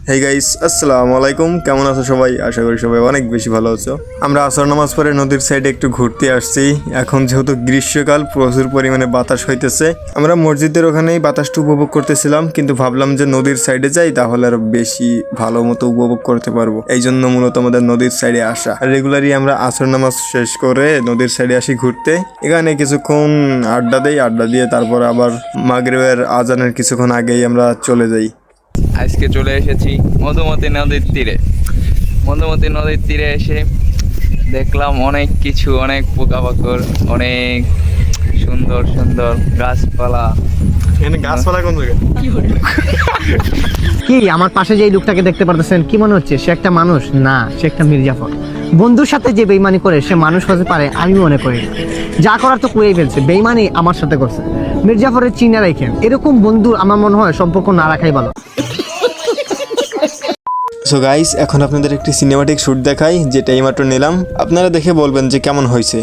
Hey guys, আসসালামু আলাইকুম। কেমন আছো সবাই? আশা করি সবাই অনেক বেশি ভালো আছো। আমরা আসর নামাজ পরে নদীর সাইডে একটু ঘুরতে আসছি। এখন যেহেতু গ্রীষ্মকাল, প্রচুর পরিমাণে বাতাস হইতেছে। আমরা মসজিদের ওখানেই বাতাসটা উপভোগ করতেছিলাম, কিন্তু ভাবলাম যে নদীর সাইডে যাই, তাহলে আরো বেশি ভালো মতো উপভোগ করতে পারবো। এই জন্য মূলত আমাদের নদীর সাইডে আসা। রেগুলারই আমরা আসর নামাজ শেষ করে নদীর সাইডে আসি ঘুরতে। এখানে কিছুক্ষণ আড্ডা দেই, আড্ডা দিয়ে তারপর আবার মাগরিবের আজানের কিছুক্ষণ আগেই আমরা চলে যাই। আজকে চলে এসেছি মধুমতি নদীর তীরে। মধুমতি নদীর তীরে এসে দেখলাম অনেক কিছু, অনেক পোকামাকড়, অনেক সুন্দর সুন্দর গাছপালা। এখানে গাছপালা কোন জায়গায়? কি আমার পাশে যে এই লোকটাকে দেখতে পারতেছেন, কি মনে হচ্ছে সে একটা মানুষ? না, সে একটা মির্জাফর। বন্ধুর সাথে যে বেইমানি করে সে মানুষ হতে পারে আমি মনে করি না। যা করার তো করেই ফেলছে, বেইমানি আমার সাথে করছে। মির্জাফরের চিনে রাখেন, এরকম বন্ধু আমার মনে হয় সম্পর্ক না রাখাই ভালো। সো গাইস, এখন আপনাদের একটি সিনেমাটিক শ্যুট দেখাই, যেটা এইমাত্র নিলাম। আপনারা দেখে বলবেন যে কেমন হয়েছে।